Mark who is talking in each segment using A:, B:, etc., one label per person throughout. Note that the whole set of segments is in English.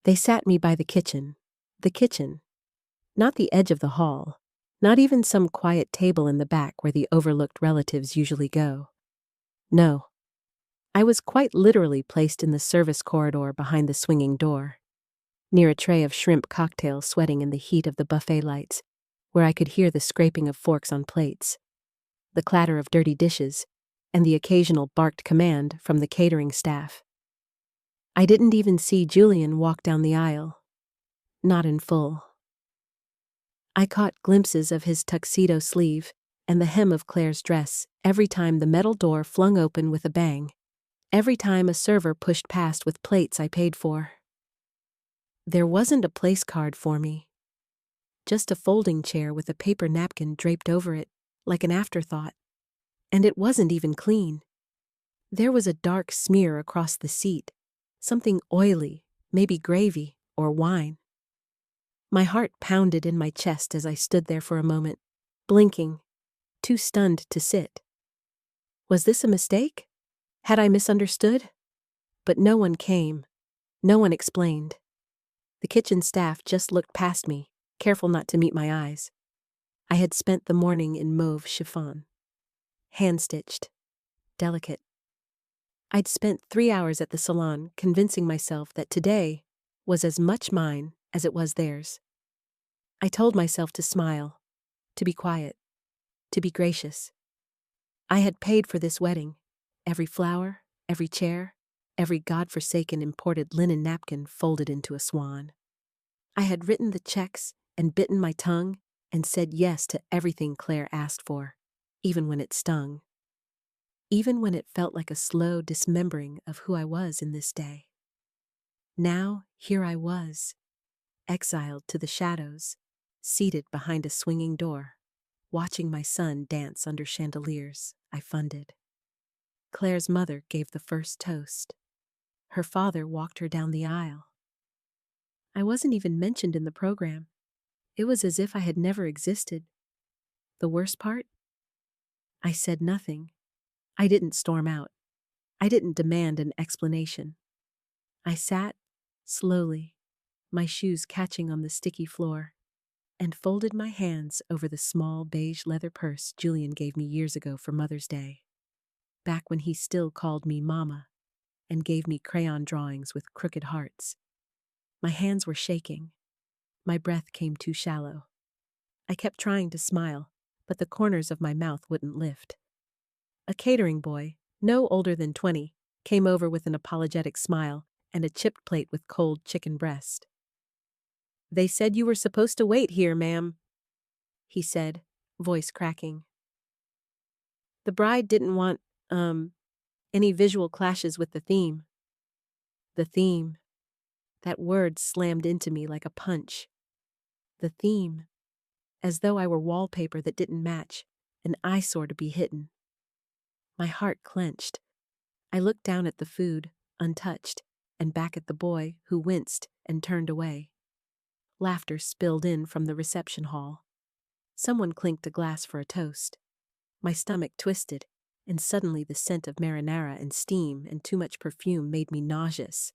A: They sat me by the kitchen. The kitchen. Not the edge of the hall. Not even some quiet table in the back where the overlooked relatives usually go. No. I was quite literally placed in the service corridor behind the swinging door, near a tray of shrimp cocktails sweating in the heat of the buffet lights, where I could hear the scraping of forks on plates, the clatter of dirty dishes, and the occasional barked command from the catering staff. I didn't even see Julian walk down the aisle. Not in full. I caught glimpses of his tuxedo sleeve and the hem of Claire's dress every time the metal door flung open with a bang, every time a server pushed past with plates I paid for. There wasn't a place card for me. Just a folding chair with a paper napkin draped over it, like an afterthought. And it wasn't even clean. There was a dark smear across the seat, something oily, maybe gravy or wine. My heart pounded in my chest as I stood there for a moment, blinking, too stunned to sit. Was this a mistake? Had I misunderstood? But no one came. No one explained. The kitchen staff just looked past me, careful not to meet my eyes. I had spent the morning in mauve chiffon. Hand-stitched. Delicate. I'd spent 3 hours at the salon convincing myself that today was as much mine as it was theirs. I told myself to smile, to be quiet, to be gracious. I had paid for this wedding. Every flower, every chair, every godforsaken imported linen napkin folded into a swan. I had written the checks and bitten my tongue and said yes to everything Claire asked for, even when it stung. Even when it felt like a slow dismembering of who I was in this day. Now, here I was, exiled to the shadows, seated behind a swinging door, watching my son dance under chandeliers I funded. Claire's mother gave the first toast. Her father walked her down the aisle. I wasn't even mentioned in the program. It was as if I had never existed. The worst part? I said nothing. I didn't storm out. I didn't demand an explanation. I sat, slowly, my shoes catching on the sticky floor, and folded my hands over the small beige leather purse Julian gave me years ago for Mother's Day, back when he still called me Mama and gave me crayon drawings with crooked hearts. My hands were shaking. My breath came too shallow. I kept trying to smile, but the corners of my mouth wouldn't lift. A catering boy, no older than 20, came over with an apologetic smile and a chipped plate with cold chicken breast. "They said you were supposed to wait here, ma'am," he said, voice cracking. The bride didn't want, any visual clashes with the theme. The theme. That word slammed into me like a punch. The theme. As though I were wallpaper that didn't match, an eyesore to be hidden. My heart clenched. I looked down at the food, untouched, and back at the boy, who winced and turned away. Laughter spilled in from the reception hall. Someone clinked a glass for a toast. My stomach twisted, and suddenly the scent of marinara and steam and too much perfume made me nauseous.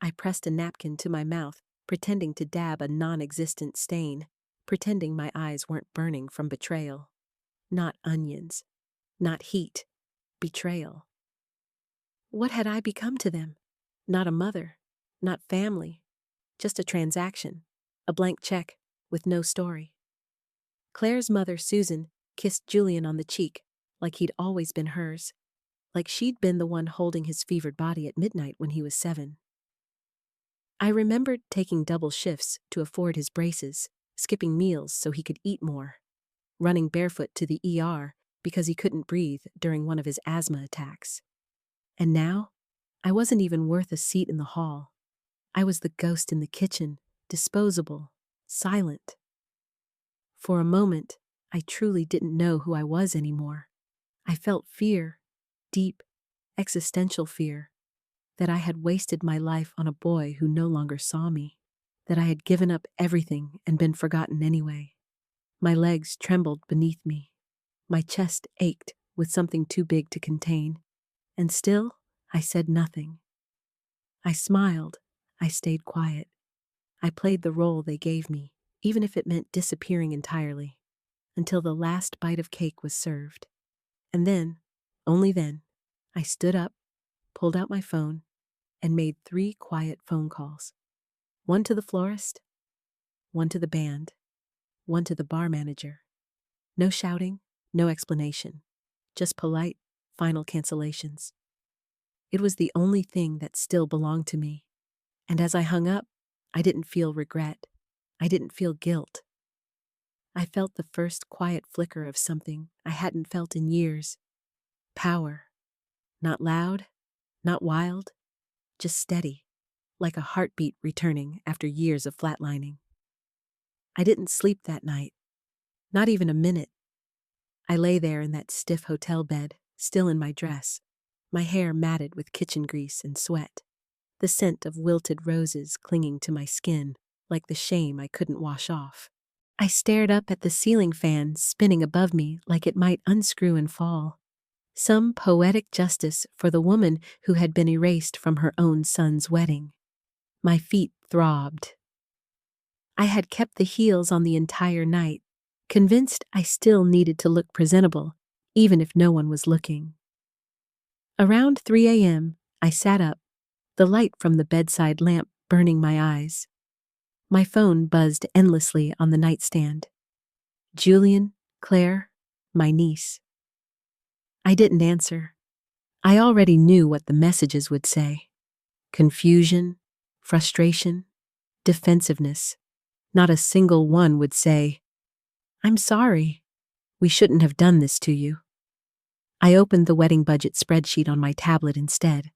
A: I pressed a napkin to my mouth, pretending to dab a non-existent stain, pretending my eyes weren't burning from betrayal. Not onions. Not heat. Betrayal. What had I become to them? Not a mother. Not family. Just a transaction. A blank check, with no story. Claire's mother, Susan, kissed Julian on the cheek, like he'd always been hers, like she'd been the one holding his fevered body at midnight when he was 7. I remembered taking double shifts to afford his braces, skipping meals so he could eat more, running barefoot to the ER because he couldn't breathe during one of his asthma attacks. And now, I wasn't even worth a seat in the hall. I was the ghost in the kitchen, disposable, silent. For a moment, I truly didn't know who I was anymore. I felt fear, deep, existential fear, that I had wasted my life on a boy who no longer saw me, that I had given up everything and been forgotten anyway. My legs trembled beneath me. My chest ached with something too big to contain, and still I said nothing. I smiled. I stayed quiet. I played the role they gave me, even if it meant disappearing entirely, until the last bite of cake was served. And then, only then, I stood up, pulled out my phone, and made 3 quiet phone calls. One to the florist, one to the band, one to the bar manager. No shouting, no explanation, just polite, final cancellations. It was the only thing that still belonged to me. And as I hung up, I didn't feel regret. I didn't feel guilt. I felt the first quiet flicker of something I hadn't felt in years. Power. Not loud, not wild, just steady, like a heartbeat returning after years of flatlining. I didn't sleep that night, not even a minute. I lay there in that stiff hotel bed, still in my dress, my hair matted with kitchen grease and sweat, the scent of wilted roses clinging to my skin like the shame I couldn't wash off. I stared up at the ceiling fan spinning above me like it might unscrew and fall. Some poetic justice for the woman who had been erased from her own son's wedding. My feet throbbed. I had kept the heels on the entire night, convinced I still needed to look presentable, even if no one was looking. Around 3 a.m., I sat up, the light from the bedside lamp burning my eyes. My phone buzzed endlessly on the nightstand. Julian, Claire, my niece. I didn't answer. I already knew what the messages would say. Confusion, frustration, defensiveness. Not a single one would say, "I'm sorry. We shouldn't have done this to you." I opened the wedding budget spreadsheet on my tablet instead.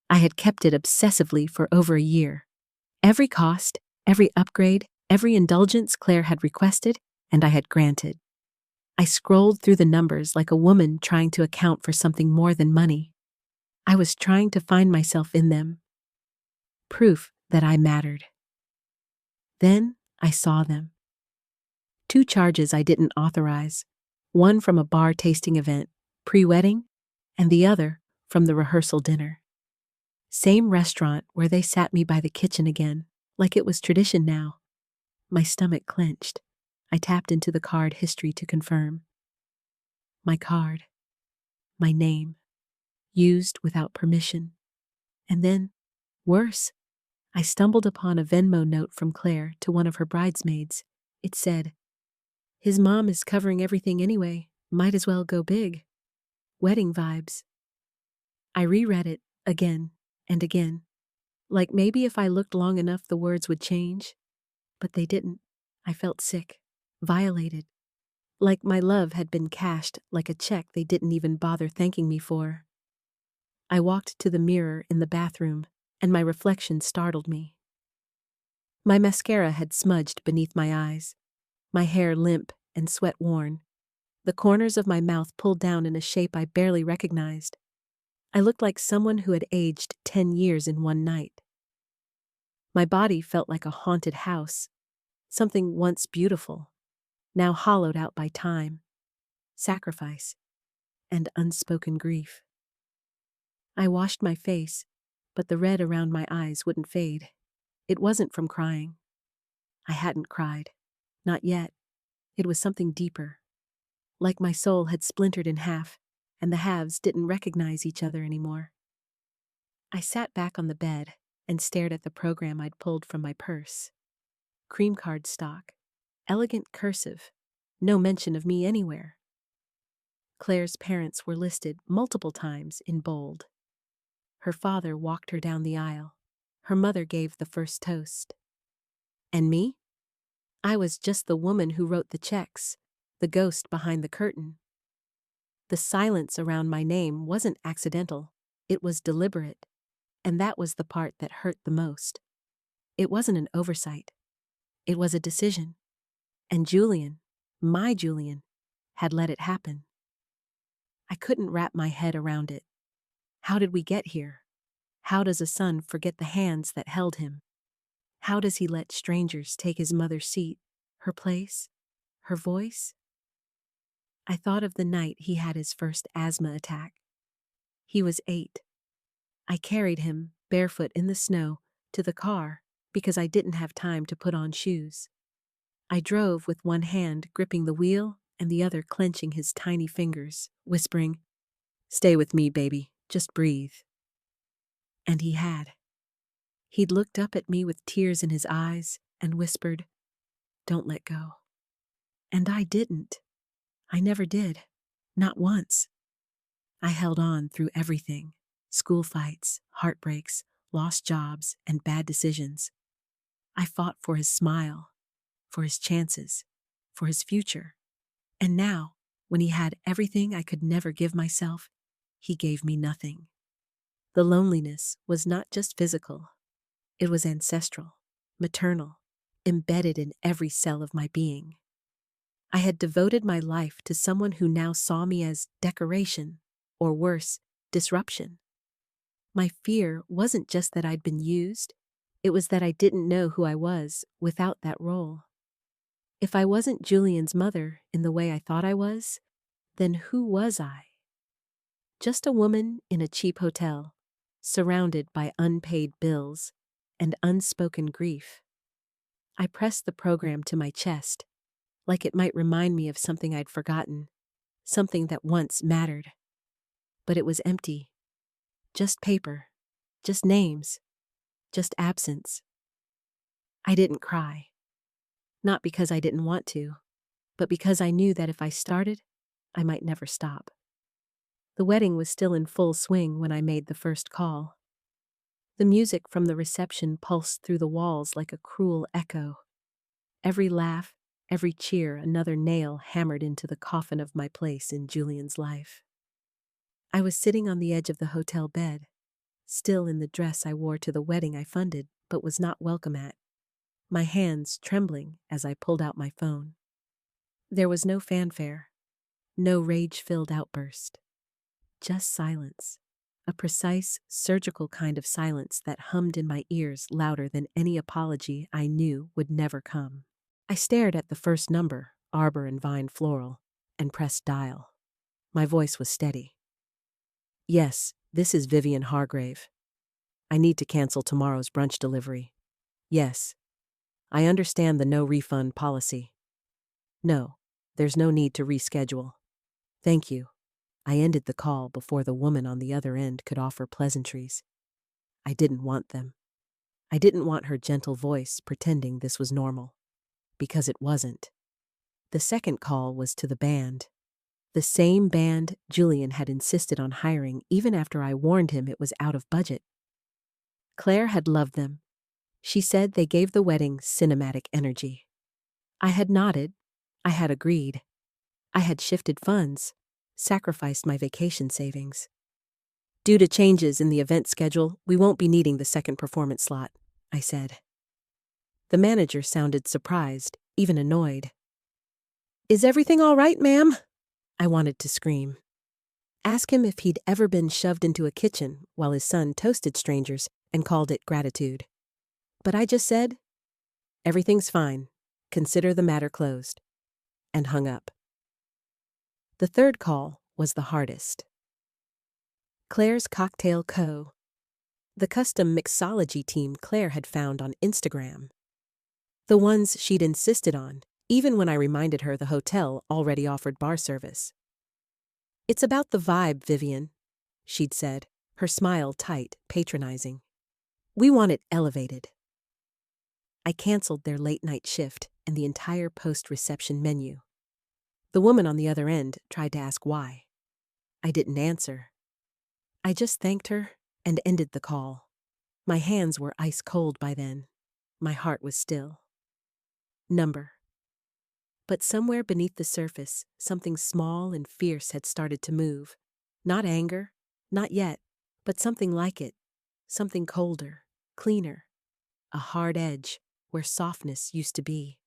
A: I had kept it obsessively for over a year. Every cost, every upgrade, every indulgence Claire had requested, and I had granted. I scrolled through the numbers like a woman trying to account for something more than money. I was trying to find myself in them. Proof that I mattered. Then I saw them. 2 charges I didn't authorize, one from a bar tasting event, pre-wedding, and the other from the rehearsal dinner. Same restaurant where they sat me by the kitchen again, like it was tradition now. My stomach clenched. I tapped into the card history to confirm. My card. My name. Used without permission. And then, worse, I stumbled upon a Venmo note from Claire to one of her bridesmaids. It said, "His mom is covering everything anyway. Might as well go big. Wedding vibes." I reread it again and again. Like maybe if I looked long enough the words would change. But they didn't. I felt sick, violated. Like my love had been cashed like a check they didn't even bother thanking me for. I walked to the mirror in the bathroom, and my reflection startled me. My mascara had smudged beneath my eyes, my hair limp and sweat-worn, the corners of my mouth pulled down in a shape I barely recognized. I looked like someone who had aged 10 years in one night. My body felt like a haunted house, something once beautiful, now hollowed out by time, sacrifice, and unspoken grief. I washed my face, but the red around my eyes wouldn't fade. It wasn't from crying. I hadn't cried. Not yet. It was something deeper. Like my soul had splintered in half, and the halves didn't recognize each other anymore. I sat back on the bed and stared at the program I'd pulled from my purse. Cream card stock. Elegant cursive. No mention of me anywhere. Claire's parents were listed multiple times in bold. Her father walked her down the aisle. Her mother gave the first toast. And me? I was just the woman who wrote the checks, the ghost behind the curtain. The silence around my name wasn't accidental. It was deliberate. And that was the part that hurt the most. It wasn't an oversight. It was a decision. And Julian, my Julian, had let it happen. I couldn't wrap my head around it. How did we get here? How does a son forget the hands that held him? How does he let strangers take his mother's seat, her place, her voice? I thought of the night he had his first asthma attack. He was 8. I carried him, barefoot in the snow, to the car, because I didn't have time to put on shoes. I drove with one hand gripping the wheel and the other clenching his tiny fingers, whispering, "Stay with me, baby. Just breathe." And he had. He'd looked up at me with tears in his eyes and whispered, "Don't let go." And I didn't. I never did. Not once. I held on through everything: school fights, heartbreaks, lost jobs, and bad decisions. I fought for his smile, for his chances, for his future. And now, when he had everything I could never give myself, he gave me nothing. The loneliness was not just physical. It was ancestral, maternal, embedded in every cell of my being. I had devoted my life to someone who now saw me as decoration, or worse, disruption. My fear wasn't just that I'd been used, it was that I didn't know who I was without that role. If I wasn't Julian's mother in the way I thought I was, then who was I? Just a woman in a cheap hotel, surrounded by unpaid bills and unspoken grief. I pressed the program to my chest, like it might remind me of something I'd forgotten, something that once mattered. But it was empty. Just paper, just names, just absence. I didn't cry. Not because I didn't want to, but because I knew that if I started, I might never stop. The wedding was still in full swing when I made the first call. The music from the reception pulsed through the walls like a cruel echo. Every laugh, every cheer, another nail hammered into the coffin of my place in Julian's life. I was sitting on the edge of the hotel bed, still in the dress I wore to the wedding I funded but was not welcome at, my hands trembling as I pulled out my phone. There was no fanfare, no rage-filled outburst, just silence, a precise, surgical kind of silence that hummed in my ears louder than any apology I knew would never come. I stared at the first number, Arbor and Vine Floral, and pressed dial. My voice was steady. "Yes, this is Vivian Hargrave. I need to cancel tomorrow's brunch delivery. Yes. I understand the no refund policy. No, there's no need to reschedule. Thank you." I ended the call before the woman on the other end could offer pleasantries. I didn't want them. I didn't want her gentle voice pretending this was normal. Because it wasn't. The second call was to the band. The same band Julian had insisted on hiring even after I warned him it was out of budget. Claire had loved them. She said they gave the wedding cinematic energy. I had nodded. I had agreed. I had shifted funds, sacrificed my vacation savings. "Due to changes in the event schedule, we won't be needing the second performance slot," I said. The manager sounded surprised, even annoyed. "Is everything all right, ma'am?" I wanted to scream. Ask him if he'd ever been shoved into a kitchen while his son toasted strangers and called it gratitude. But I just said, "Everything's fine. Consider the matter closed," and hung up. The third call was the hardest. Claire's Cocktail Co., the custom mixology team Claire had found on Instagram. The ones she'd insisted on, even when I reminded her the hotel already offered bar service. "It's about the vibe, Vivian," she'd said, her smile tight, patronizing. "We want it elevated." I canceled their late-night shift and the entire post-reception menu. The woman on the other end tried to ask why. I didn't answer. I just thanked her and ended the call. My hands were ice cold by then. My heart was still. Number. But somewhere beneath the surface, something small and fierce had started to move. Not anger, not yet, but something like it. Something colder, cleaner. A hard edge where softness used to be.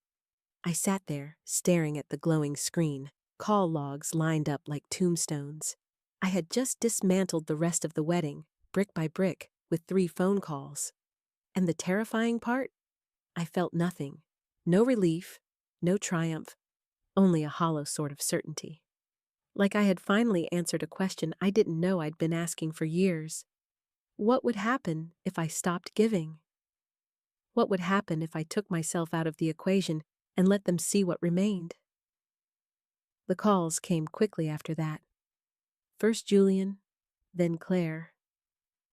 A: I sat there, staring at the glowing screen, call logs lined up like tombstones. I had just dismantled the rest of the wedding, brick by brick, with 3 phone calls. And the terrifying part? I felt nothing. No relief, no triumph, only a hollow sort of certainty. Like I had finally answered a question I didn't know I'd been asking for years. What would happen if I stopped giving? What would happen if I took myself out of the equation and let them see what remained? The calls came quickly after that. First Julian, then Claire,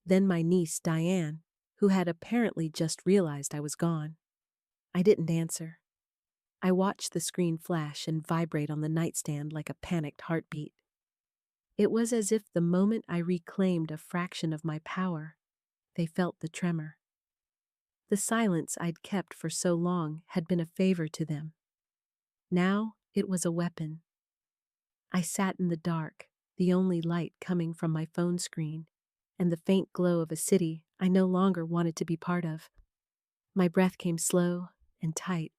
A: then my niece Diane, who had apparently just realized I was gone. I didn't answer. I watched the screen flash and vibrate on the nightstand like a panicked heartbeat. It was as if the moment I reclaimed a fraction of my power, they felt the tremor. The silence I'd kept for so long had been a favor to them. Now it was a weapon. I sat in the dark, the only light coming from my phone screen, and the faint glow of a city I no longer wanted to be part of. My breath came slow and tight.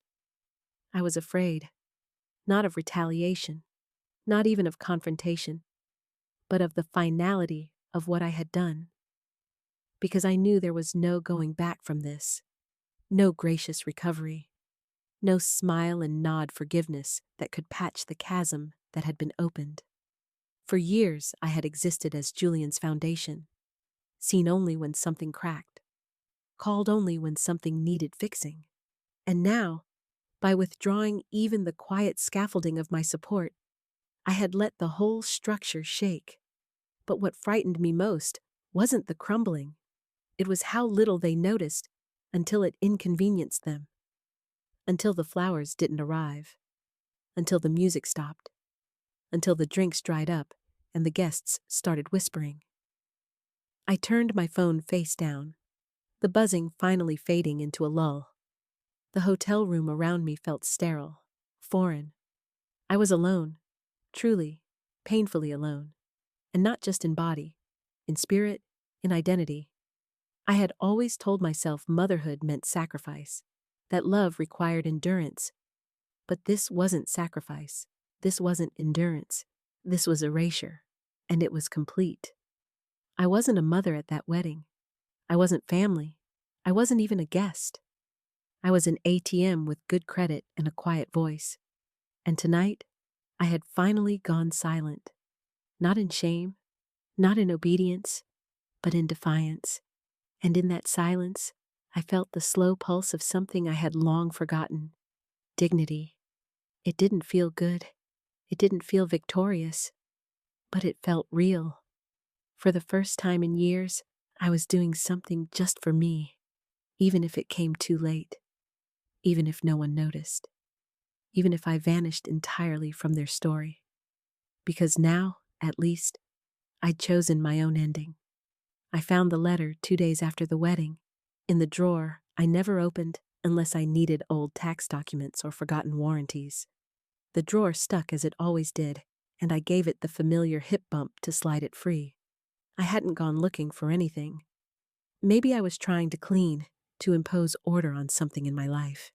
A: I was afraid, not of retaliation, not even of confrontation, but of the finality of what I had done. Because I knew there was no going back from this, no gracious recovery, no smile and nod forgiveness that could patch the chasm that had been opened. For years I had existed as Julian's foundation, seen only when something cracked, called only when something needed fixing. And now, by withdrawing even the quiet scaffolding of my support, I had let the whole structure shake. But what frightened me most wasn't the crumbling. It was how little they noticed until it inconvenienced them. Until the flowers didn't arrive. Until the music stopped. Until the drinks dried up and the guests started whispering. I turned my phone face down, the buzzing finally fading into a lull. The hotel room around me felt sterile, foreign. I was alone, truly, painfully alone. And not just in body, in spirit, in identity. I had always told myself motherhood meant sacrifice, that love required endurance. But this wasn't sacrifice. This wasn't endurance. This was erasure, and it was complete. I wasn't a mother at that wedding. I wasn't family. I wasn't even a guest. I was an ATM with good credit and a quiet voice. And tonight, I had finally gone silent. Not in shame, not in obedience, but in defiance. And in that silence, I felt the slow pulse of something I had long forgotten. Dignity. It didn't feel good. It didn't feel victorious. But it felt real. For the first time in years, I was doing something just for me, even if it came too late, even if no one noticed, even if I vanished entirely from their story. Because now, at least, I'd chosen my own ending. I found the letter 2 days after the wedding, in the drawer I never opened unless I needed old tax documents or forgotten warranties. The drawer stuck as it always did, and I gave it the familiar hip bump to slide it free. I hadn't gone looking for anything. Maybe I was trying to clean, to impose order on something in my life.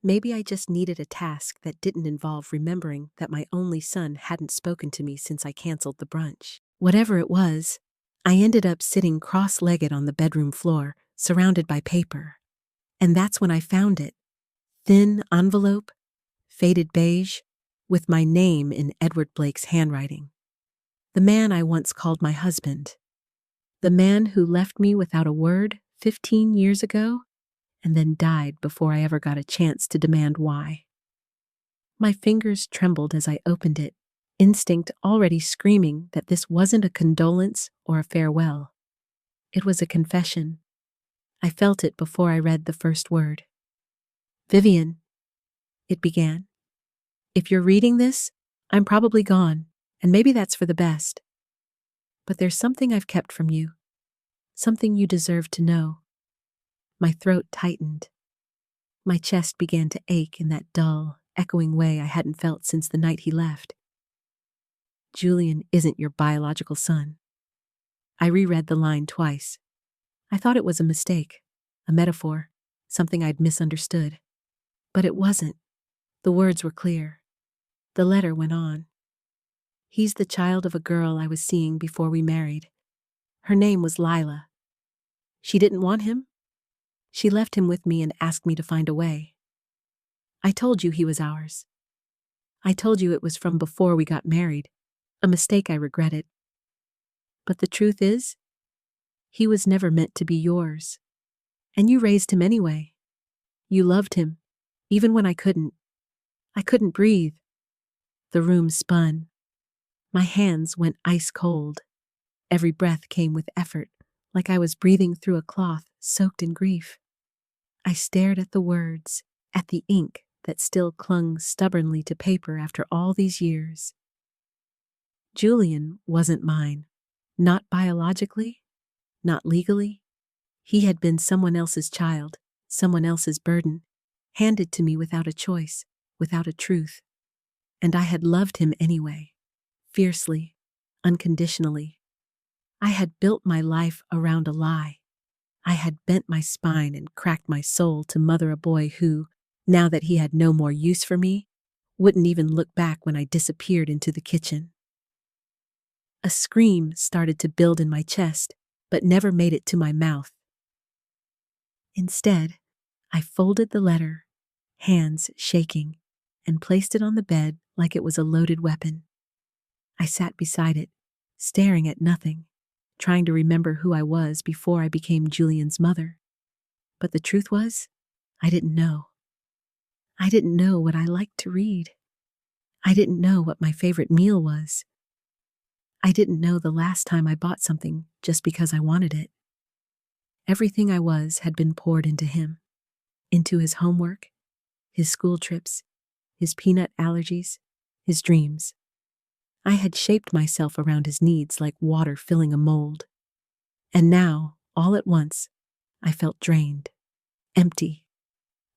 A: Maybe I just needed a task that didn't involve remembering that my only son hadn't spoken to me since I canceled the brunch. Whatever it was, I ended up sitting cross-legged on the bedroom floor, surrounded by paper. And that's when I found it. Thin envelope, faded beige, with my name in Edward Blake's handwriting. The man I once called my husband. The man who left me without a word 15 years ago, and then died before I ever got a chance to demand why. My fingers trembled as I opened it, instinct already screaming that this wasn't a condolence or a farewell. It was a confession. I felt it before I read the first word. Vivian, it began. If you're reading this, I'm probably gone, and maybe that's for the best. But there's something I've kept from you, something you deserve to know. My throat tightened. My chest began to ache in that dull, echoing way I hadn't felt since the night he left. Julian isn't your biological son. I reread the line twice. I thought it was a mistake, a metaphor, something I'd misunderstood. But it wasn't. The words were clear. The letter went on. He's the child of a girl I was seeing before we married. Her name was Lila. She didn't want him. She left him with me and asked me to find a way. I told you he was ours. I told you it was from before we got married, a mistake I regretted. But the truth is, he was never meant to be yours. And you raised him anyway. You loved him, even when I couldn't. I couldn't breathe. The room spun. My hands went ice cold. Every breath came with effort, like I was breathing through a cloth soaked in grief. I stared at the words, at the ink that still clung stubbornly to paper after all these years. Julian wasn't mine. Not biologically, not legally. He had been someone else's child, someone else's burden, handed to me without a choice, without a truth. And I had loved him anyway, fiercely, unconditionally. I had built my life around a lie. I had bent my spine and cracked my soul to mother a boy who, now that he had no more use for me, wouldn't even look back when I disappeared into the kitchen. A scream started to build in my chest, but never made it to my mouth. Instead, I folded the letter, hands shaking, and placed it on the bed like it was a loaded weapon. I sat beside it, staring at nothing, trying to remember who I was before I became Julian's mother. But the truth was, I didn't know. I didn't know what I liked to read. I didn't know what my favorite meal was. I didn't know the last time I bought something just because I wanted it. Everything I was had been poured into him, into his homework, his school trips, his peanut allergies, his dreams. I had shaped myself around his needs like water filling a mold. And now, all at once, I felt drained, empty,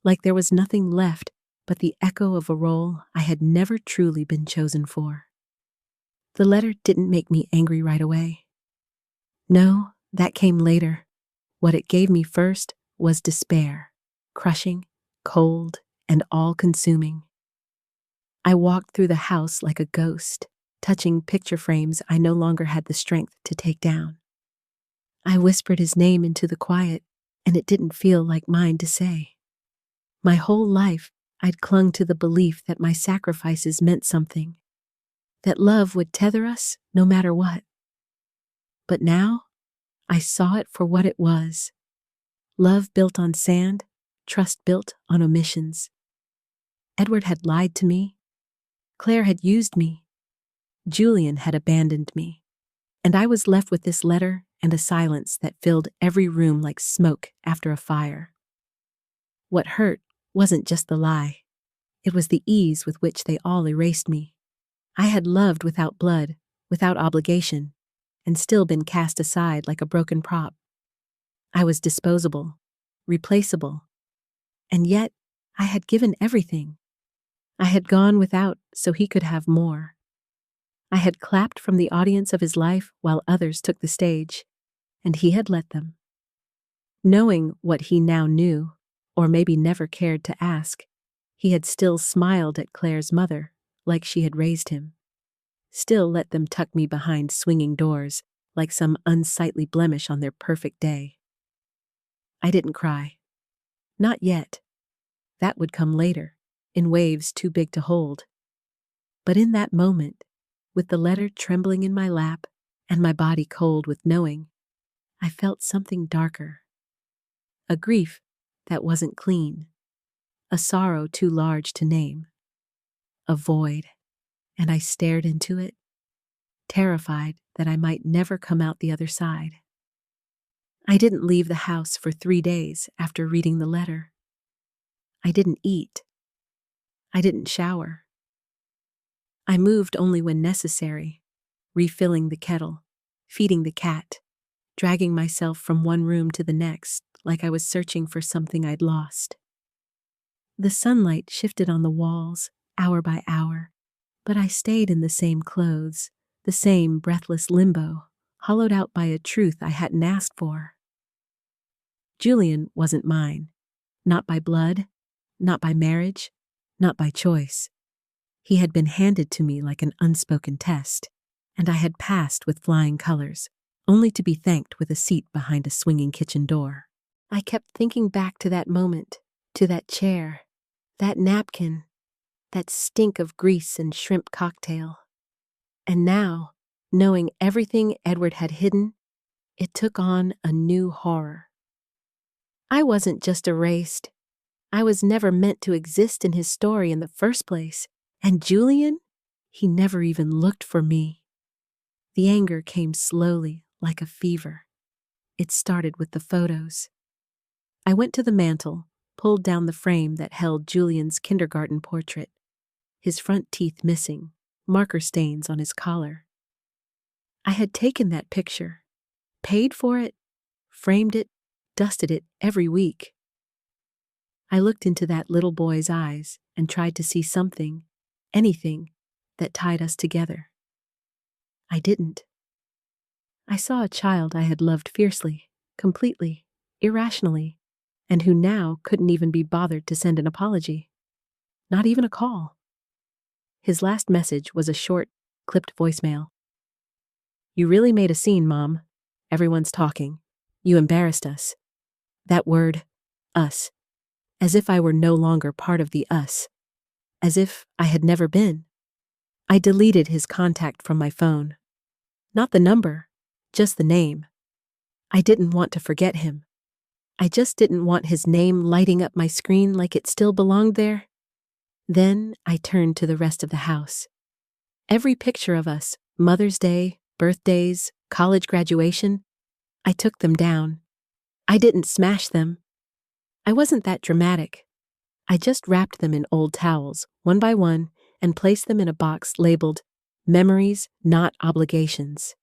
A: like there was nothing left but the echo of a role I had never truly been chosen for. The letter didn't make me angry right away. No, that came later. What it gave me first was despair, crushing, cold, and all-consuming. I walked through the house like a ghost, touching picture frames I no longer had the strength to take down. I whispered his name into the quiet, and it didn't feel like mine to say. My whole life, I'd clung to the belief that my sacrifices meant something, that love would tether us no matter what. But now, I saw it for what it was. Love built on sand, trust built on omissions. Edward had lied to me. Claire had used me. Julian had abandoned me. And I was left with this letter and a silence that filled every room like smoke after a fire. What hurt wasn't just the lie. It was the ease with which they all erased me. I had loved without blood, without obligation, and still been cast aside like a broken prop. I was disposable, replaceable, and yet I had given everything. I had gone without so he could have more. I had clapped from the audience of his life while others took the stage, and he had let them. Knowing what he now knew, or maybe never cared to ask, he had still smiled at Claire's mother, like she had raised him. Still let them tuck me behind swinging doors, like some unsightly blemish on their perfect day. I didn't cry. Not yet. That would come later, in waves too big to hold. But in that moment, with the letter trembling in my lap and my body cold with knowing, I felt something darker. A grief that wasn't clean. A sorrow too large to name. A void, and I stared into it, terrified that I might never come out the other side. I didn't leave the house for 3 days after reading the letter. I didn't eat. I didn't shower. I moved only when necessary, refilling the kettle, feeding the cat, dragging myself from one room to the next like I was searching for something I'd lost. The sunlight shifted on the walls, hour by hour, but I stayed in the same clothes, the same breathless limbo, hollowed out by a truth I hadn't asked for. Julian wasn't mine, not by blood, not by marriage, not by choice. He had been handed to me like an unspoken test, and I had passed with flying colors, only to be thanked with a seat behind a swinging kitchen door. I kept thinking back to that moment, to that chair, that napkin, that stink of grease and shrimp cocktail. And now, knowing everything Edward had hidden, it took on a new horror. I wasn't just erased. I was never meant to exist in his story in the first place. And Julian? He never even looked for me. The anger came slowly, like a fever. It started with the photos. I went to the mantel, pulled down the frame that held Julian's kindergarten portrait, his front teeth missing, marker stains on his collar. I had taken that picture, paid for it, framed it, dusted it every week. I looked into that little boy's eyes and tried to see something, anything, that tied us together. I didn't. I saw a child I had loved fiercely, completely, irrationally, and who now couldn't even be bothered to send an apology. Not even a call. His last message was a short, clipped voicemail. "You really made a scene, Mom. Everyone's talking. You embarrassed us." That word, us. As if I were no longer part of the us. As if I had never been. I deleted his contact from my phone. Not the number, just the name. I didn't want to forget him. I just didn't want his name lighting up my screen like it still belonged there. Then I turned to the rest of the house. Every picture of us, Mother's Day, birthdays, college graduation, I took them down. I didn't smash them. I wasn't that dramatic. I just wrapped them in old towels, one by one, and placed them in a box labeled "Memories, Not Obligations."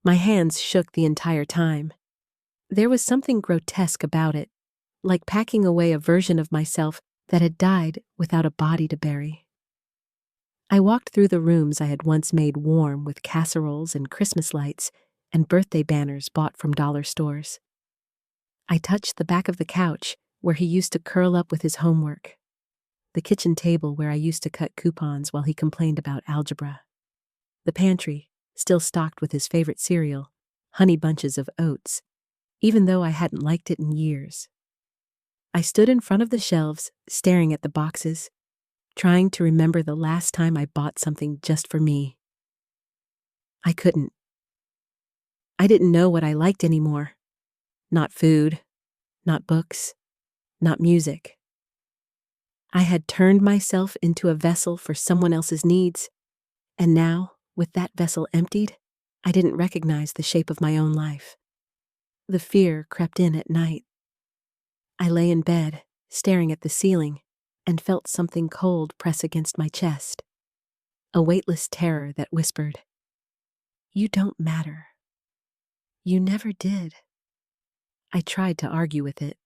A: My hands shook the entire time. There was something grotesque about it, like packing away a version of myself that had died without a body to bury. I walked through the rooms I had once made warm with casseroles and Christmas lights and birthday banners bought from dollar stores. I touched the back of the couch where he used to curl up with his homework, the kitchen table where I used to cut coupons while he complained about algebra, the pantry, still stocked with his favorite cereal, Honey Bunches of Oats, even though I hadn't liked it in years. I stood in front of the shelves, staring at the boxes, trying to remember the last time I bought something just for me. I couldn't. I didn't know what I liked anymore. Not food, not books, not music. I had turned myself into a vessel for someone else's needs, and now, with that vessel emptied, I didn't recognize the shape of my own life. The fear crept in at night. I lay in bed, staring at the ceiling, and felt something cold press against my chest. A weightless terror that whispered, "You don't matter. You never did." I tried to argue with it.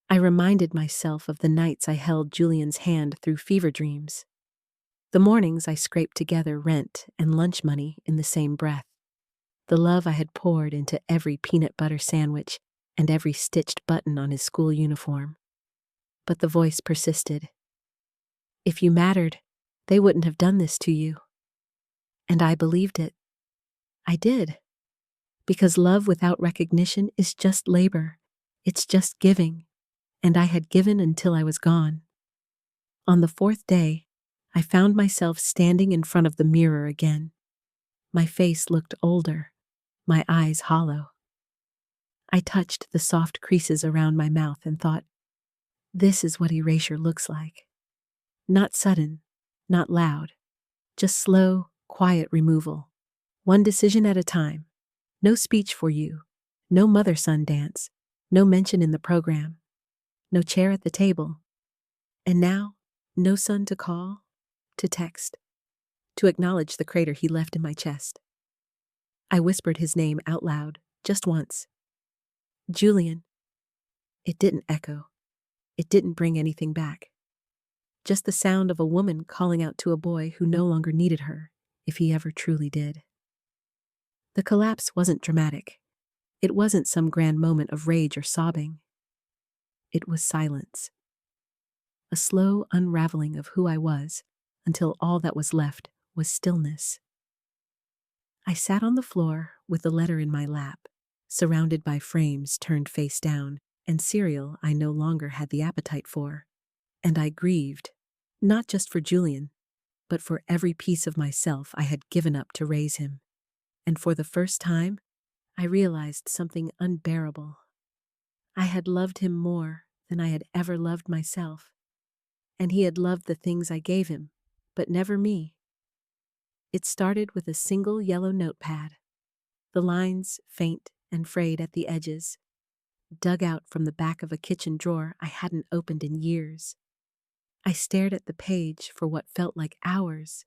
A: I reminded myself of the nights I held Julian's hand through fever dreams. The mornings I scraped together rent and lunch money in the same breath. The love I had poured into every peanut butter sandwich and every stitched button on his school uniform. But the voice persisted. "If you mattered, they wouldn't have done this to you." And I believed it. I did. Because love without recognition is just labor. It's just giving. And I had given until I was gone. On the fourth day, I found myself standing in front of the mirror again. My face looked older, my eyes hollow. I touched the soft creases around my mouth and thought, this is what erasure looks like. Not sudden, not loud, just slow, quiet removal. One decision at a time. No speech for you, no mother-son dance, no mention in the program, no chair at the table. And now, no son to call, to text, to acknowledge the crater he left in my chest. I whispered his name out loud, just once. Julian. It didn't echo. It didn't bring anything back. Just the sound of a woman calling out to a boy who no longer needed her, if he ever truly did. The collapse wasn't dramatic. It wasn't some grand moment of rage or sobbing. It was silence. A slow unraveling of who I was, until all that was left was stillness. I sat on the floor with the letter in my lap, surrounded by frames turned face down and cereal I no longer had the appetite for. And I grieved, not just for Julian, but for every piece of myself I had given up to raise him. And for the first time, I realized something unbearable. I had loved him more than I had ever loved myself, and he had loved the things I gave him, but never me. It started with a single yellow notepad, the lines faint and frayed at the edges, dug out from the back of a kitchen drawer I hadn't opened in years. I stared at the page for what felt like hours,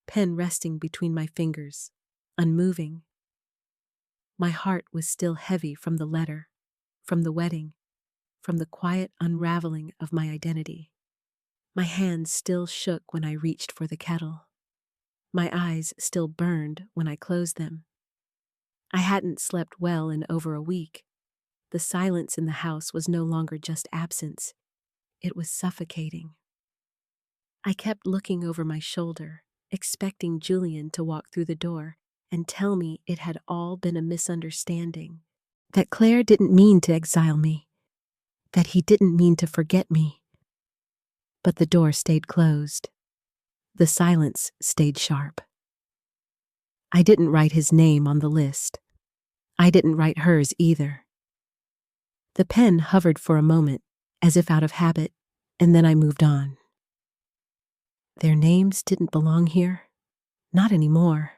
A: pen resting between my fingers, unmoving. My heart was still heavy from the letter, from the wedding, from the quiet unraveling of my identity. My hands still shook when I reached for the kettle. My eyes still burned when I closed them. I hadn't slept well in over a week. The silence in the house was no longer just absence. It was suffocating. I kept looking over my shoulder, expecting Julian to walk through the door and tell me it had all been a misunderstanding, that Claire didn't mean to exile me, that he didn't mean to forget me. But the door stayed closed. The silence stayed sharp. I didn't write his name on the list. I didn't write hers either. The pen hovered for a moment, as if out of habit, and then I moved on. Their names didn't belong here. Not anymore.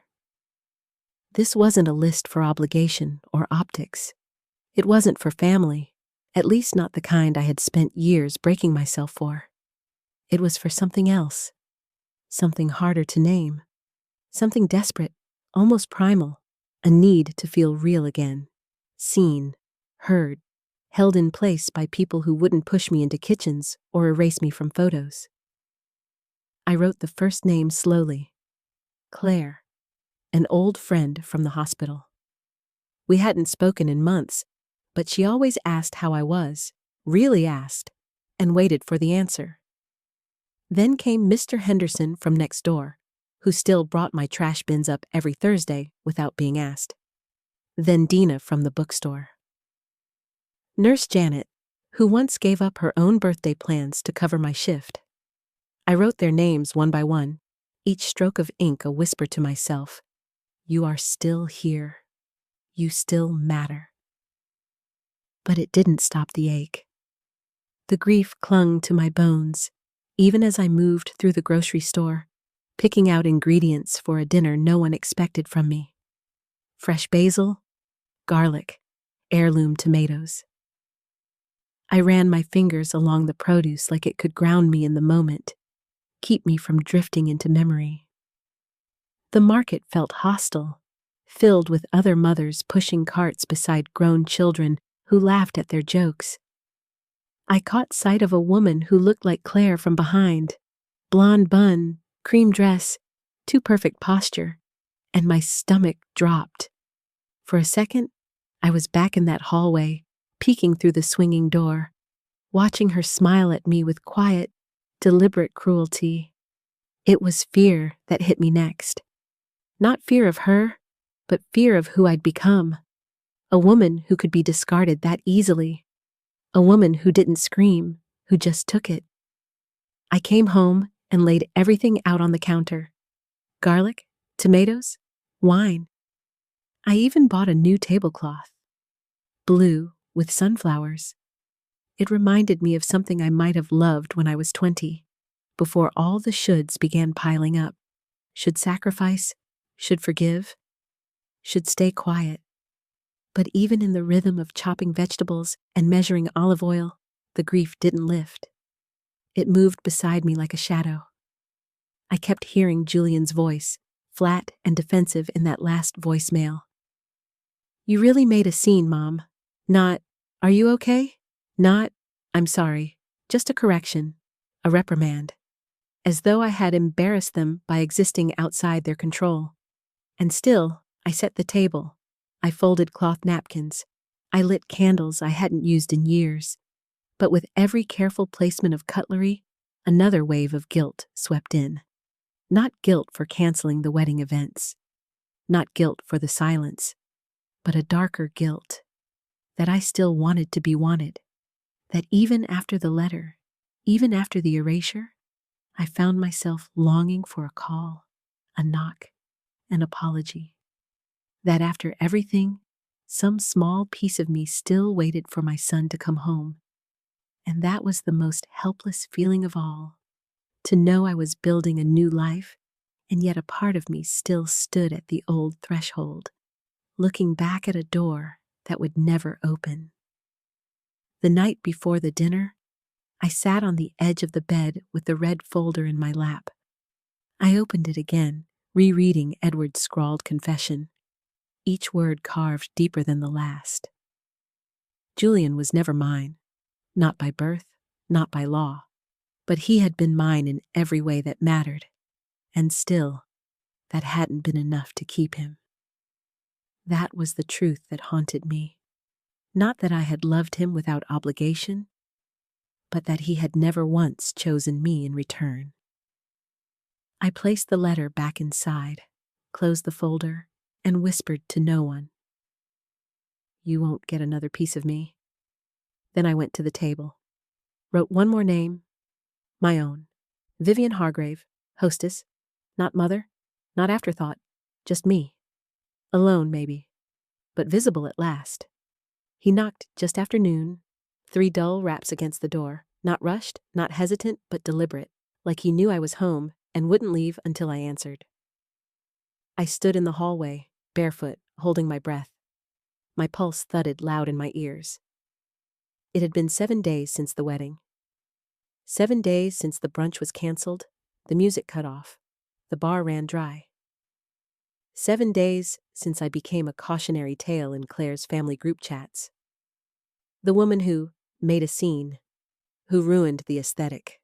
A: This wasn't a list for obligation or optics. It wasn't for family, at least not the kind I had spent years breaking myself for. It was for something else, something harder to name, something desperate, almost primal, a need to feel real again, seen, heard, held in place by people who wouldn't push me into kitchens or erase me from photos. I wrote the first name slowly. Claire, an old friend from the hospital. We hadn't spoken in months, but she always asked how I was, really asked, and waited for the answer. Then came Mr. Henderson from next door, who still brought my trash bins up every Thursday without being asked. Then Dina from the bookstore. Nurse Janet, who once gave up her own birthday plans to cover my shift. I wrote their names one by one, each stroke of ink a whisper to myself. You are still here. You still matter. But it didn't stop the ache. The grief clung to my bones, even as I moved through the grocery store, picking out ingredients for a dinner no one expected from me. Fresh basil, garlic, heirloom tomatoes. I ran my fingers along the produce like it could ground me in the moment, keep me from drifting into memory. The market felt hostile, filled with other mothers pushing carts beside grown children who laughed at their jokes. I caught sight of a woman who looked like Claire from behind, blonde bun, cream dress, too perfect posture, and my stomach dropped. For a second, I was back in that hallway, peeking through the swinging door, watching her smile at me with quiet, deliberate cruelty. It was fear that hit me next. Not fear of her, but fear of who I'd become. A woman who could be discarded that easily. A woman who didn't scream, who just took it. I came home and laid everything out on the counter. Garlic, tomatoes, wine. I even bought a new tablecloth. Blue, with sunflowers. It reminded me of something I might have loved when I was 20, before all the shoulds began piling up. Should sacrifice, should forgive, should stay quiet. But even in the rhythm of chopping vegetables and measuring olive oil, the grief didn't lift. It moved beside me like a shadow. I kept hearing Julian's voice, flat and defensive in that last voicemail. You really made a scene, Mom. Not, are you okay? Not, I'm sorry. Just a correction, a reprimand. As though I had embarrassed them by existing outside their control. And still, I set the table. I folded cloth napkins. I lit candles I hadn't used in years. But with every careful placement of cutlery, another wave of guilt swept in. Not guilt for canceling the wedding events. Not guilt for the silence. But a darker guilt. That I still wanted to be wanted. That even after the letter, even after the erasure, I found myself longing for a call, a knock, an apology. That after everything, Some small piece of me still waited for my son to come home. And that was the most helpless feeling of all. To know I was building a new life, and yet a part of me still stood at the old threshold, looking back at a door that would never open. The night before the dinner, I sat on the edge of the bed with the red folder in my lap. I opened it again, rereading Edward's scrawled confession, each word carved deeper than the last. Julian was never mine, not by birth, not by law, but he had been mine in every way that mattered, and still, that hadn't been enough to keep him. That was the truth that haunted me. Not that I had loved him without obligation, but that he had never once chosen me in return. I placed the letter back inside, closed the folder, and whispered to no one. "You won't get another piece of me." Then I went to the table, wrote one more name, my own, Vivian Hargrave, hostess, not mother, not afterthought, just me. Alone, maybe, but visible at last. He knocked just after noon, 3 dull raps against the door, not rushed, not hesitant, but deliberate, like he knew I was home and wouldn't leave until I answered. I stood in the hallway, barefoot, holding my breath. My pulse thudded loud in my ears. It had been 7 days since the wedding. 7 days since the brunch was canceled, the music cut off, the bar ran dry. 7 days since I became a cautionary tale in Claire's family group chats. The woman who made a scene, who ruined the aesthetic.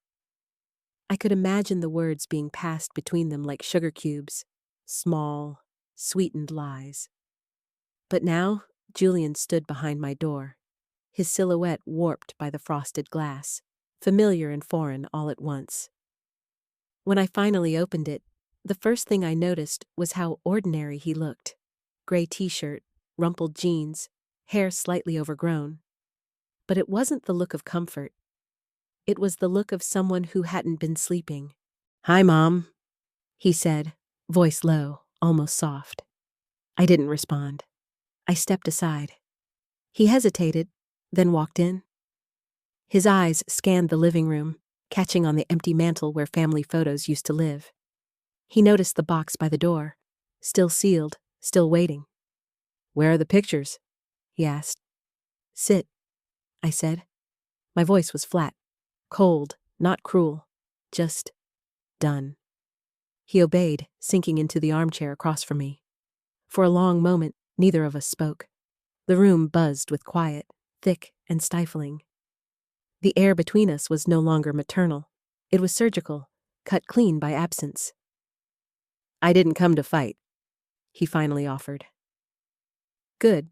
A: I could imagine the words being passed between them like sugar cubes, small, sweetened lies. But now, Julian stood behind my door, his silhouette warped by the frosted glass, familiar and foreign all at once. When I finally opened it, the first thing I noticed was how ordinary he looked. Gray t-shirt, rumpled jeans, hair slightly overgrown. But it wasn't the look of comfort. It was the look of someone who hadn't been sleeping. "Hi, Mom," he said, voice low, almost soft. I didn't respond. I stepped aside. He hesitated, then walked in. His eyes scanned the living room, catching on the empty mantel where family photos used to live. He noticed the box by the door, still sealed, still waiting. "Where are the pictures?" he asked. "Sit," I said. My voice was flat, cold, not cruel, just done. He obeyed, sinking into the armchair across from me. For a long moment, neither of us spoke. The room buzzed with quiet, thick and stifling. The air between us was no longer maternal. It was surgical, cut clean by absence. "I didn't come to fight," he finally offered. "Good,"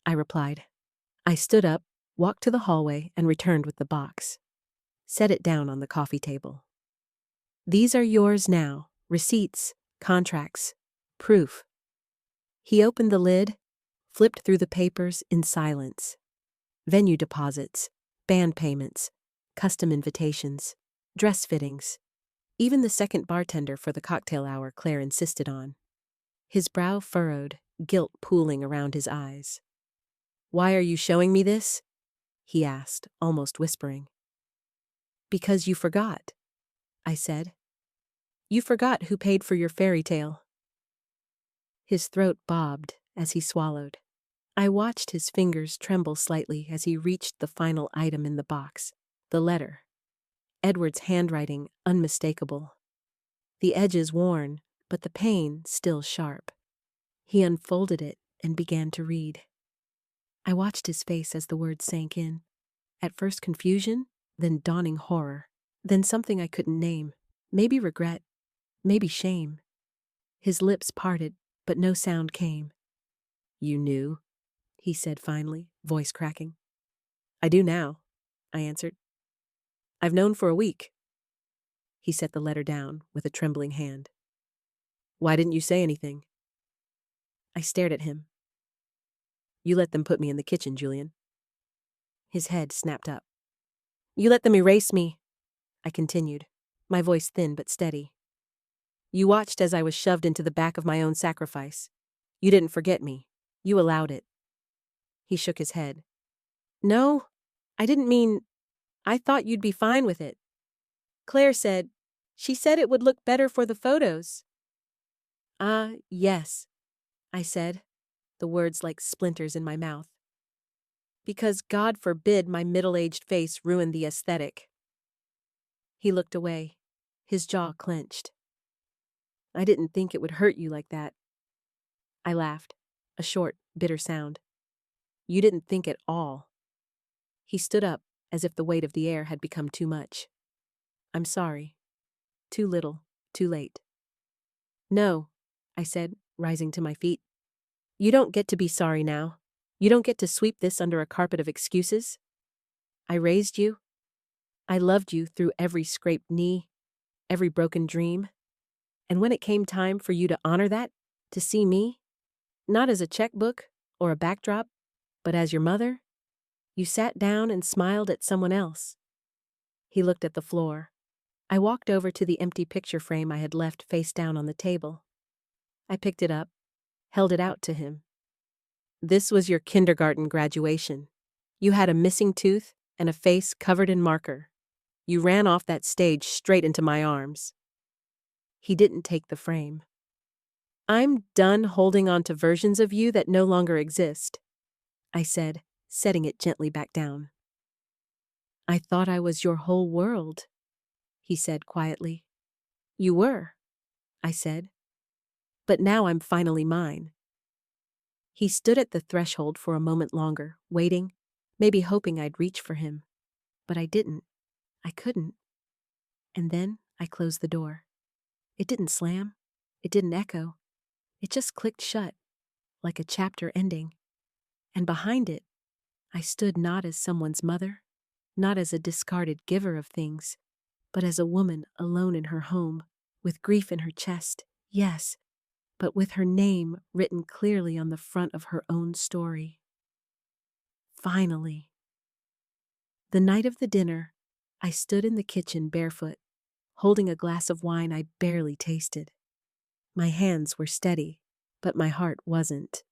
A: I replied. I stood up, walked to the hallway, and returned with the box. Set it down on the coffee table. "These are yours now, receipts, contracts, proof." He opened the lid, flipped through the papers in silence. Venue deposits, band payments, custom invitations, dress fittings, even the second bartender for the cocktail hour Claire insisted on. His brow furrowed, guilt pooling around his eyes. "Why are you showing me this?" he asked, almost whispering. "Because you forgot," I said. "You forgot who paid for your fairy tale." His throat bobbed as he swallowed. I watched his fingers tremble slightly as he reached the final item in the box, the letter. Edward's handwriting unmistakable. The edges worn, but the pain still sharp. He unfolded it and began to read. I watched his face as the words sank in. At first confusion, then dawning horror, then something I couldn't name. Maybe regret, maybe shame. His lips parted, but no sound came. "You knew?" he said finally, voice cracking. "I do now," I answered. "I've known for a week." He set the letter down with a trembling hand. "Why didn't you say anything?" I stared at him. "You let them put me in the kitchen, Julian." His head snapped up. "You let them erase me," I continued, my voice thin but steady. "You watched as I was shoved into the back of my own sacrifice. You didn't forget me. You allowed it. He shook his head. No, I didn't mean, I thought you'd be fine with it. Claire said, she said it would look better for the photos. Yes, I said, the words like splinters in my mouth. Because God forbid my middle-aged face ruin the aesthetic. He looked away, his jaw clenched. I didn't think it would hurt you like that. I laughed, a short, bitter sound. You didn't think at all. He stood up, as if the weight of the air had become too much. I'm sorry. Too little, too late. No, I said, rising to my feet. You don't get to be sorry now. You don't get to sweep this under a carpet of excuses. I raised you. I loved you through every scraped knee, every broken dream. And when it came time for you to honor that, to see me, not as a checkbook or a backdrop, but as your mother, you sat down and smiled at someone else. He looked at the floor. I walked over to the empty picture frame I had left face down on the table. I picked it up, held it out to him. This was your kindergarten graduation. You had a missing tooth and a face covered in marker. You ran off that stage straight into my arms. He didn't take the frame. I'm done holding on to versions of you that no longer exist, I said, setting it gently back down. I thought I was your whole world, he said quietly. You were, I said. But now I'm finally mine. He stood at the threshold for a moment longer, waiting, maybe hoping I'd reach for him. But I didn't. I couldn't. And then I closed the door. It didn't slam. It didn't echo. It just clicked shut, like a chapter ending. And behind it, I stood not as someone's mother, not as a discarded giver of things, but as a woman alone in her home, with grief in her chest, yes, but with her name written clearly on the front of her own story. Finally. The night of the dinner, I stood in the kitchen barefoot, holding a glass of wine I barely tasted. My hands were steady, but my heart wasn't.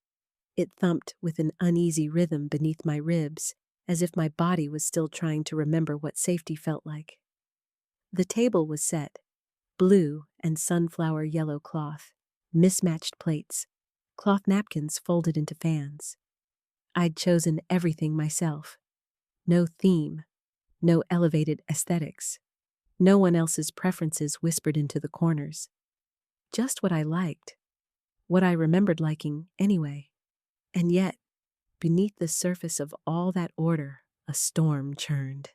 A: It thumped with an uneasy rhythm beneath my ribs, as if my body was still trying to remember what safety felt like. The table was set, blue and sunflower yellow cloth, mismatched plates, cloth napkins folded into fans. I'd chosen everything myself. No theme, no elevated aesthetics, no one else's preferences whispered into the corners. Just what I liked, what I remembered liking anyway. And yet, beneath the surface of all that order, a storm churned.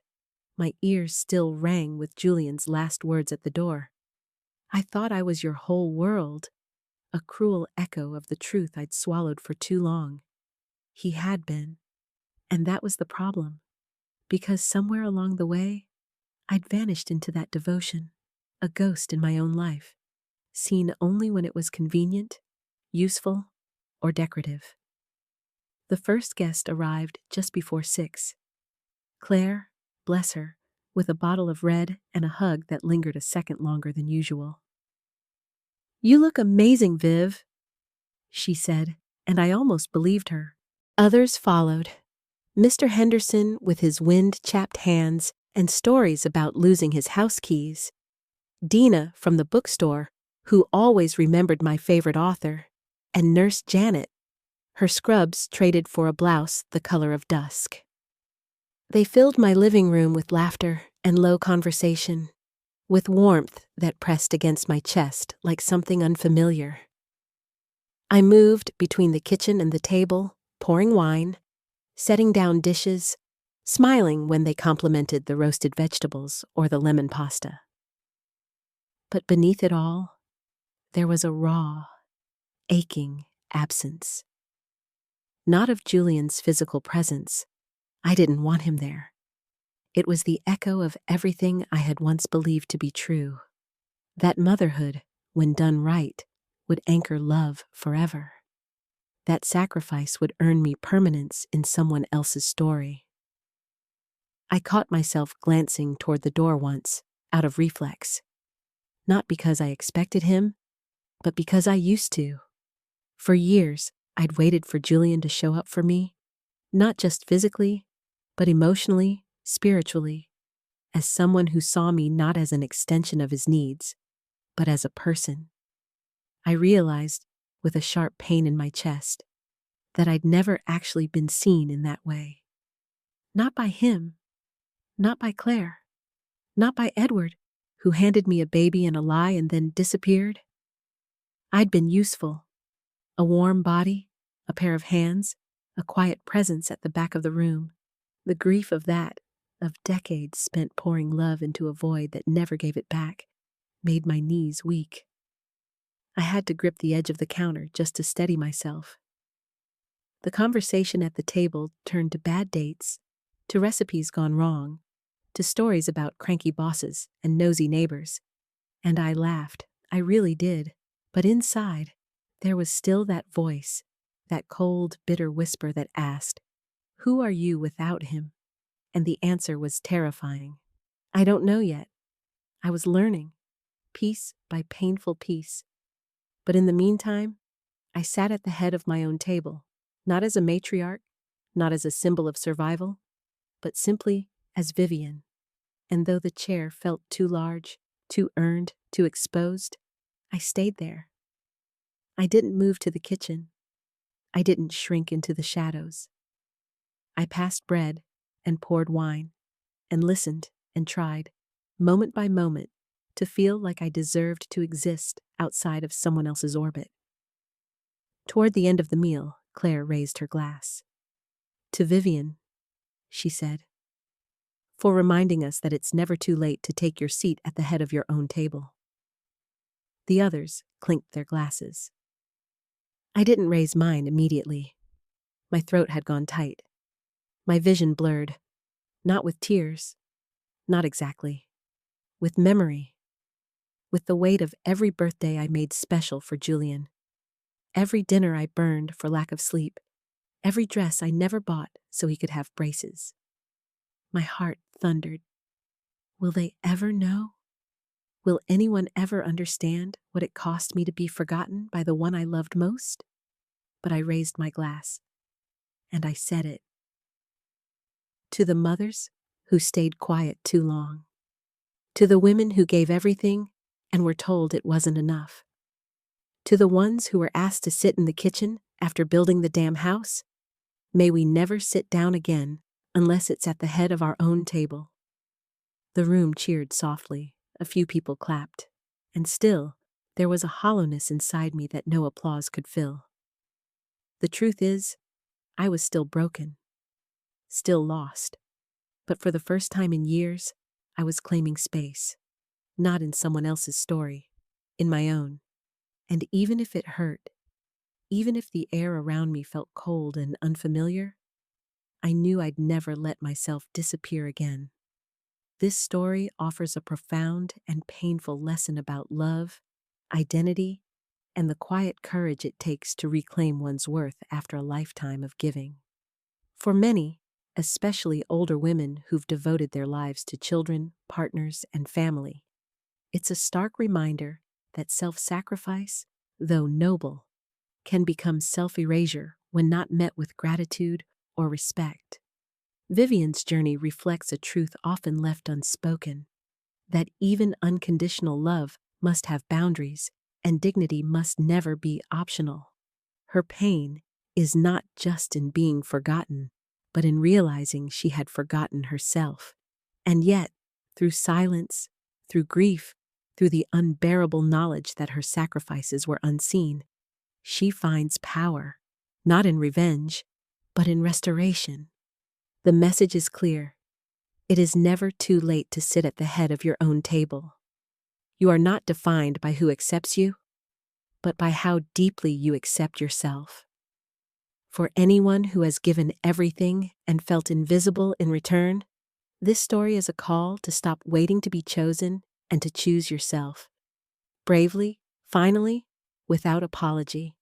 A: My ears still rang with Julian's last words at the door. I thought I was your whole world, a cruel echo of the truth I'd swallowed for too long. He had been, and that was the problem, because somewhere along the way, I'd vanished into that devotion, a ghost in my own life, seen only when it was convenient, useful, or decorative. The first guest arrived just before 6. Claire, bless her, with a bottle of red and a hug that lingered a second longer than usual. You look amazing, Viv, she said, and I almost believed her. Others followed. Mr. Henderson with his wind-chapped hands and stories about losing his house keys. Dina from the bookstore, who always remembered my favorite author, and Nurse Janet, her scrubs traded for a blouse the color of dusk. They filled my living room with laughter and low conversation, with warmth that pressed against my chest like something unfamiliar. I moved between the kitchen and the table, pouring wine, setting down dishes, smiling when they complimented the roasted vegetables or the lemon pasta. But beneath it all, there was a raw, aching absence. Not of Julian's physical presence. I didn't want him there. It was the echo of everything I had once believed to be true. That motherhood, when done right, would anchor love forever. That sacrifice would earn me permanence in someone else's story. I caught myself glancing toward the door once, out of reflex. Not because I expected him, but because I used to. For years, I'd waited for Julian to show up for me, Not just physically, but emotionally, spiritually, as someone who saw me not as an extension of his needs, but as a person. I realized, with a sharp pain in my chest, that I'd never actually been seen in that way. Not by him, not by Claire, not by Edward, who handed me a baby and a lie and then disappeared. I'd been useful. A warm body, a pair of hands, a quiet presence at the back of the room. The grief of that, of decades spent pouring love into a void that never gave it back, made my knees weak. I had to grip the edge of the counter just to steady myself. The conversation at the table turned to bad dates, to recipes gone wrong, to stories about cranky bosses and nosy neighbors. And I laughed, I really did, but inside, there was still that voice, that cold, bitter whisper that asked, "Who are you without him?" And the answer was terrifying. I don't know yet. I was learning, piece by painful piece. But in the meantime, I sat at the head of my own table, not as a matriarch, not as a symbol of survival, but simply as Vivian. And though the chair felt too large, too earned, too exposed, I stayed there. I didn't move to the kitchen. I didn't shrink into the shadows. I passed bread and poured wine and listened and tried, moment by moment, to feel like I deserved to exist outside of someone else's orbit. Toward the end of the meal, Claire raised her glass. "To Vivian," she said, "for reminding us that it's never too late to take your seat at the head of your own table." The others clinked their glasses. I didn't raise mine immediately. My throat had gone tight. My vision blurred, not with tears, not exactly, with memory, with the weight of every birthday I made special for Julian, every dinner I burned for lack of sleep, every dress I never bought so he could have braces. My heart thundered. Will they ever know? Will anyone ever understand what it cost me to be forgotten by the one I loved most? But I raised my glass, and I said it. To the mothers who stayed quiet too long. To the women who gave everything and were told it wasn't enough. To the ones who were asked to sit in the kitchen after building the damn house, may we never sit down again unless it's at the head of our own table. The room cheered softly, a few people clapped, and still there was a hollowness inside me that no applause could fill. The truth is, I was still broken, still lost, but for the first time in years, I was claiming space, not in someone else's story, in my own. And even if it hurt, even if the air around me felt cold and unfamiliar, I knew I'd never let myself disappear again. This story offers a profound and painful lesson about love, identity, and the quiet courage it takes to reclaim one's worth after a lifetime of giving. For many, especially older women who've devoted their lives to children, partners, and family, it's a stark reminder that self-sacrifice, though noble, can become self-erasure when not met with gratitude or respect. Vivian's journey reflects a truth often left unspoken, that even unconditional love must have boundaries and dignity must never be optional. Her pain is not just in being forgotten, but in realizing she had forgotten herself. And yet, through silence, through grief, through the unbearable knowledge that her sacrifices were unseen, she finds power, not in revenge, but in restoration. The message is clear. It is never too late to sit at the head of your own table. You are not defined by who accepts you, but by how deeply you accept yourself. For anyone who has given everything and felt invisible in return, this story is a call to stop waiting to be chosen and to choose yourself. Bravely, finally, without apology.